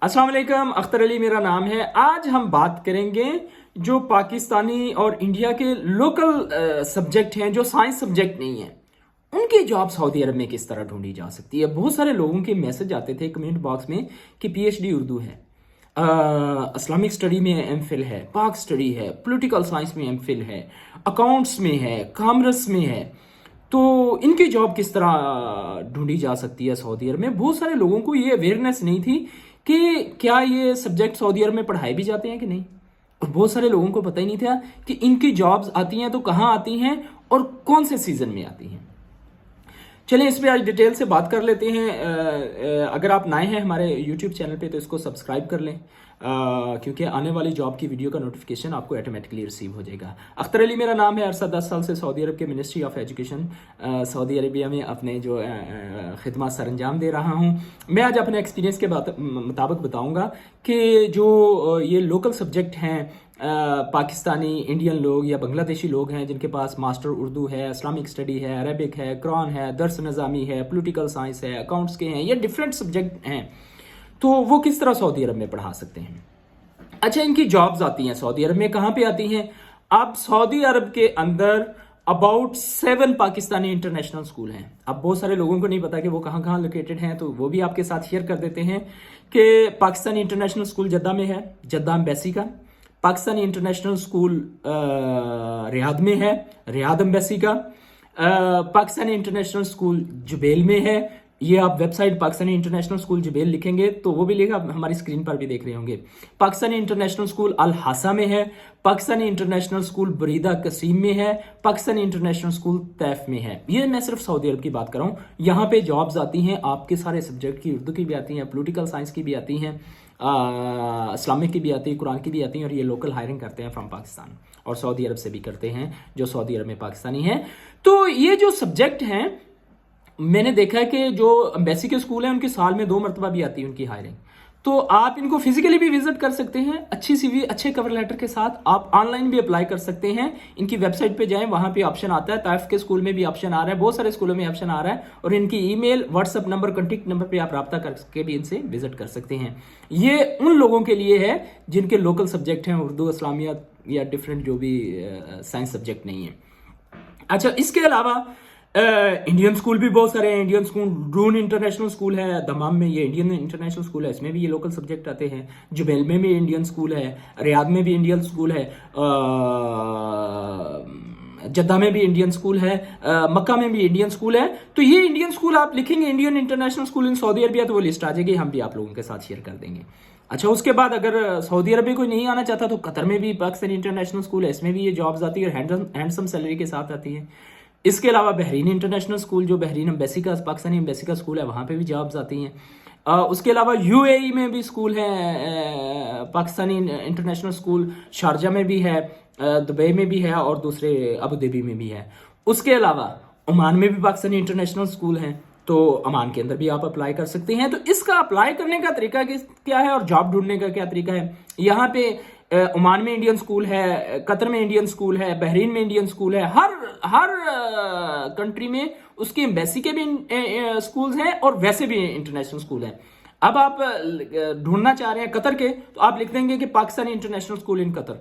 अस्सलाम वालेकुम, अख्तर अली मेरा नाम है। आज हम बात करेंगे जो पाकिस्तानी और इंडिया के लोकल सब्जेक्ट हैं जो साइंस सब्जेक्ट नहीं है, उनकी जॉब सऊदी अरब में किस तरह ढूंढी जा सकती है। बहुत सारे लोगों के मैसेज आते थे कमेंट बॉक्स में कि पीएचडी उर्दू है, इस्लामिक स्टडी में एमफिल है, पाक स्टडी है, पॉलिटिकल साइंस में एमफिल है, अकाउंट्स में है, कॉमर्स में है, तो इनकी जॉब किस तरह ढूंढी जा सकती है सऊदी अरब में। बहुत सारे लोगों को ये अवेयरनेस नहीं थी कि क्या ये सब्जेक्ट सऊदी अरब में पढ़ाए भी जाते हैं कि नहीं, और बहुत सारे लोगों को पता ही नहीं था कि इनकी जॉब्स आती हैं तो कहाँ आती हैं और कौन से सीजन में आती हैं। चलिए इस पे आज डिटेल से बात कर लेते हैं। अगर आप नए हैं हमारे यूट्यूब चैनल पे तो इसको सब्सक्राइब कर लें, क्योंकि आने वाली जॉब की वीडियो का नोटिफिकेशन आपको ऑटोमेटिकली रिसीव हो जाएगा। अख्तर अली मेरा नाम है। अरसा 10 साल से सऊदी अरब के ministry of education Saudi Arabia में अपने जो खिदमत सर अंजाम दे रहा हूँ। मैं आज अपने एक्सपीरियंस के मुताबिक बताऊँगा कि जो ये लोकल सब्जेक्ट हैं, पाकिस्तानी इंडियन लोग या बांग्लादेशी लोग हैं जिनके पास मास्टर उर्दू है, इस्लामिक स्टडी है, अरबिक है, कुरान है, दर्स निज़ामी है, पॉलिटिकल साइंस है, अकाउंट्स के हैं, ये डिफरेंट सब्जेक्ट हैं, तो वो किस तरह सऊदी अरब में पढ़ा सकते हैं। अच्छा, इनकी जॉब्स आती हैं सऊदी अरब में, कहाँ पे आती हैं। अब सऊदी अरब के अंदर अबाउट 7 पाकिस्तानी इंटरनेशनल स्कूल हैं। अब बहुत सारे लोगों को नहीं पता कि वो कहाँ कहाँ लोकेटेड हैं, तो वो भी आपके साथ शेयर कर देते हैं कि पाकिस्तानी इंटरनेशनल स्कूल जद्दा में है, जद्दा एम्बेसी का। पाकिस्तानी इंटरनेशनल स्कूल रियाद में है, रियाद एम्बेसी का। पाकिस्तानी इंटरनेशनल स्कूल जुबेल में है। ये आप website Pakistani international school Jubail लिखेंगे तो वो भी लिखा, हमारी स्क्रीन पर भी देख रहे होंगे। पाकिस्तानी इंटरनेशनल स्कूल अल हासा में है। पाकिस्तानी इंटरनेशनल स्कूल बरीदा कसीम में है। पाकिस्तानी इंटरनेशनल स्कूल तैफ में है। ये मैं सिर्फ सऊदी अरब की बात कर रहा हूँ। यहाँ पे जॉब्स आती हैं आपके सारे सब्जेक्ट की, उर्दू की भी आती हैं, पॉलिटिकल साइंस की भी आती हैं, इस्लामिक की भी आती है, कुरान की भी आती हैं, और ये लोकल हायरिंग करते हैं फ्रॉम पाकिस्तान, और सऊदी अरब से भी करते हैं जो सऊदी अरब में पाकिस्तानी हैं। तो ये जो सब्जेक्ट हैं, मैंने देखा है कि जो एम्बेसी के स्कूल हैं उनकी साल में 2 मरतबा भी आती है उनकी हायरिंग। तो आप इनको फिजिकली भी विजिट कर सकते हैं, अच्छी सीवी, अच्छे कवर लेटर के साथ। आप ऑनलाइन भी अप्लाई कर सकते हैं। इनकी वेबसाइट पे जाएं, वहां पे ऑप्शन आता है। ताइफ के स्कूल में भी ऑप्शन आ रहा है, बहुत सारे स्कूलों में ऑप्शन आ रहा है, और इनकी email, WhatsApp number, contact number पे आप रब्ता करके भी इनसे विजिट कर सकते हैं। ये उन लोगों के लिए है जिनके लोकल सब्जेक्ट हैं उर्दू, इस्लामिया या डिफरेंट जो भी साइंस सब्जेक्ट नहीं है। अच्छा, इसके अलावा इंडियन स्कूल भी बहुत सारे हैं। Indian school Druon international school है दमाम में, ये इंडियन इंटरनेशनल स्कूल है, इसमें भी ये लोकल सब्जेक्ट आते हैं। जुबैल में भी इंडियन स्कूल है, रियाद में भी इंडियन स्कूल है, जद्दा में भी इंडियन स्कूल है, मक्का में भी इंडियन स्कूल है। तो ये इंडियन स्कूल आप लिखेंगे Indian international school in Saudi Arabia, तो वो लिस्ट आ जाएगी, हम भी आप लोगों के साथ शेयर कर देंगे। अच्छा, उसके बाद अगर सऊदी अरब में कोई नहीं आना चाहता तो कतर में भी पाकिस्तान इंटरनेशनल स्कूल है, इसमें भी ये जॉब्स आती है और हैंडसम सैलरी के साथ आती है। इसके अलावा बहरीन इंटरनेशनल स्कूल, जो बहरीन एम्बेसी का, पाकिस्तानी एम्बेसी का स्कूल है, वहाँ पे भी जॉब्स आती हैं। उसके अलावा यूएई में भी स्कूल है, पाकिस्तानी इंटरनेशनल स्कूल शारजा में भी है, दुबई में भी है, और दूसरे अबू धाबी में भी है। उसके अलावा ओमान में भी पाकिस्तानी इंटरनेशनल स्कूल हैं, तो ओमान के अंदर भी आप अप्लाई कर सकते हैं। तो इसका अप्लाई करने का तरीका क्या है और जॉब ढूंढने का क्या तरीका है। यहाँ पे ओमान में इंडियन स्कूल है, कतर में इंडियन स्कूल है, बहरीन में इंडियन स्कूल है। हर कंट्री में उसकी एम्बेसी के भी स्कूल्स हैं और वैसे भी इंटरनेशनल स्कूल हैं। अब आप ढूंढना चाह रहे हैं कतर के, तो आप लिख देंगे कि Pakistani international school in Qatar,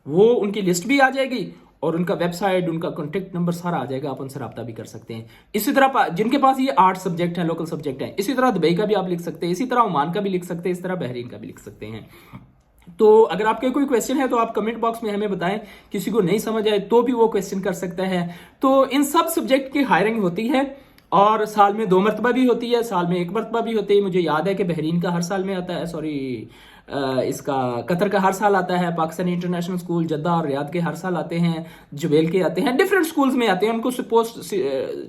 वो उनकी लिस्ट भी आ जाएगी और उनका वेबसाइट, उनका कॉन्टेक्ट नंबर सारा आ जाएगा, आप उनसे रब्ता भी कर सकते हैं। इसी तरह जिनके पास ये 8 सब्जेक्ट हैं, लोकल सब्जेक्ट हैं, इसी तरह दुबई का भी आप लिख सकते हैं, इसी तरह ओमान का भी लिख सकते हैं, इस तरह बहरीन का भी लिख सकते हैं। तो अगर आपके कोई क्वेश्चन है तो आप कमेंट बॉक्स में हमें बताएं, किसी को नहीं समझ आए तो भी वो क्वेश्चन कर सकता है। तो इन सब सब्जेक्ट की हायरिंग होती है और साल में 2 मरतबा भी होती है, साल में 1 मरतबा भी होती है। मुझे याद है कि बहरीन का हर साल में आता है, इसका कतर का हर साल आता है, पाकिस्तानी इंटरनेशनल स्कूल जद्दा और रियाद के हर साल आते हैं, जुबैल के आते हैं, डिफरेंट स्कूल्स में आते हैं। उनको सपोज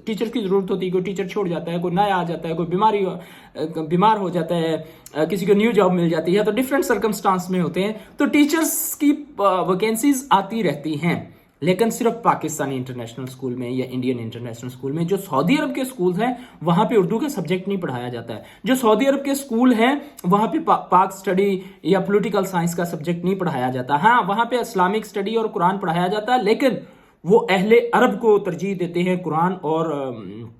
टीचर की जरूरत होती है, कोई टीचर छोड़ जाता है, कोई नया आ जाता है, कोई बीमार हो जाता है, किसी को न्यू जॉब मिल जाती है, तो डिफरेंट सर्कमस्टांस में होते हैं। तो टीचर्स की वैकेंसीज आती रहती हैं, लेकिन सिर्फ पाकिस्तानी इंटरनेशनल स्कूल में या इंडियन इंटरनेशनल स्कूल में, जो सऊदी अरब के स्कूल हैं वहां पे उर्दू का सब्जेक्ट नहीं पढ़ाया जाता है। जो सऊदी अरब के स्कूल हैं वहां पे पाक स्टडी या पॉलिटिकल साइंस का सब्जेक्ट नहीं पढ़ाया जाता। हाँ, वहां पे इस्लामिक स्टडी और कुरान पढ़ाया जाता है, लेकिन वो अहले अरब को तरजीह देते हैं कुरान और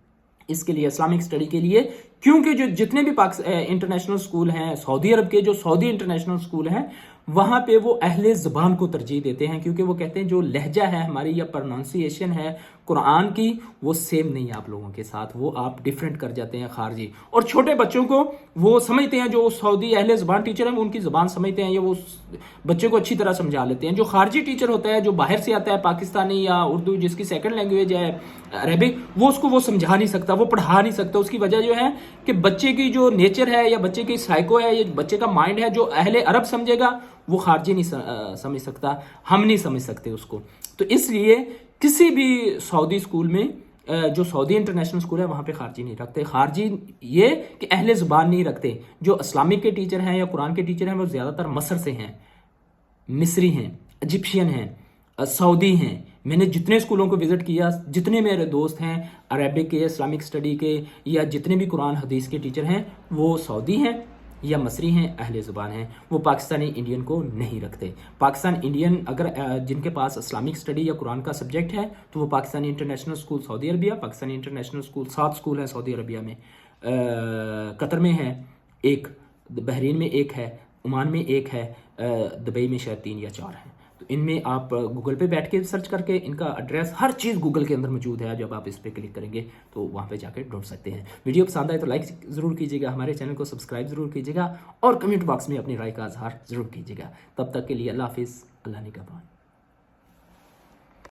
इसके लिए, इस्लामिक स्टडी के लिए, क्योंकि जो जितने भी इंटरनेशनल स्कूल हैं सऊदी अरब के, जो सऊदी इंटरनेशनल स्कूल हैं, वहाँ पे वो अहले ज़बान को तरजीह देते हैं, क्योंकि वो कहते हैं जो लहजा है हमारी या प्रोनाउंसिएशन है कुरान की वो सेम नहीं है आप लोगों के साथ, वो आप डिफरेंट कर जाते हैं खारजी। और छोटे बच्चों को वो समझते हैं, जो सऊदी अहले ज़बान टीचर हैं वो उनकी ज़बान समझते हैं, या वो बच्चे को अच्छी तरह समझा लेते हैं। जो खारजी टीचर होता है, जो बाहर से आता है, पाकिस्तानी या उर्दू जिसकी सेकंड लैंग्वेज है अरबिक, वो उसको वो समझा नहीं सकता, वो पढ़ा नहीं सकता। उसकी वजह जो है कि बच्चे की जो नेचर है या बच्चे की साइको है या बच्चे का माइंड है, जो अहले अरब समझेगा वो खारजी नहीं समझ सकता, हम नहीं समझ सकते उसको। तो इसलिए किसी भी सऊदी स्कूल में जो सऊदी इंटरनेशनल स्कूल है वहाँ पे खारजी नहीं रखते। खारजी ये कि अहले ज़ुबान नहीं रखते। जो इस्लामिक के टीचर हैं या कुरान के टीचर हैं वो ज़्यादातर मसर से हैं, मिस्री हैं, इजिप्शियन हैं, सऊदी हैं। मैंने जितने स्कूलों को विज़िट किया, जितने मेरे दोस्त हैं अरबिक के, इस्लामिक स्टडी के, या जितने भी कुरान हदीस के टीचर हैं वो सऊदी हैं या मसरी हैं, अहले ज़ुबान हैं। वो पाकिस्तानी इंडियन को नहीं रखते। पाकिस्तान इंडियन अगर जिनके पास इस्लामिक स्टडी या कुरान का सब्जेक्ट है तो वो Pakistani international school Saudi Arabia, Pakistani international school 7 school हैं सऊदी अरबिया में, कतर में है एक, बहरीन में एक है, ओमान में एक है, दुबई में शायद 3 या 4 हैं। तो इनमें आप गूगल पे बैठ के सर्च करके इनका एड्रेस, हर चीज़ गूगल के अंदर मौजूद है। जब आप इस पर क्लिक करेंगे तो वहाँ पे जाके ढूंढ सकते हैं। वीडियो पसंद आए तो लाइक ज़रूर कीजिएगा, हमारे चैनल को सब्सक्राइब ज़रूर कीजिएगा और कमेंट बॉक्स में अपनी राय का इजहार ज़रूर कीजिएगा। तब तक के लिए अल्लाह हाफिज़, अल्लाह निगहबान।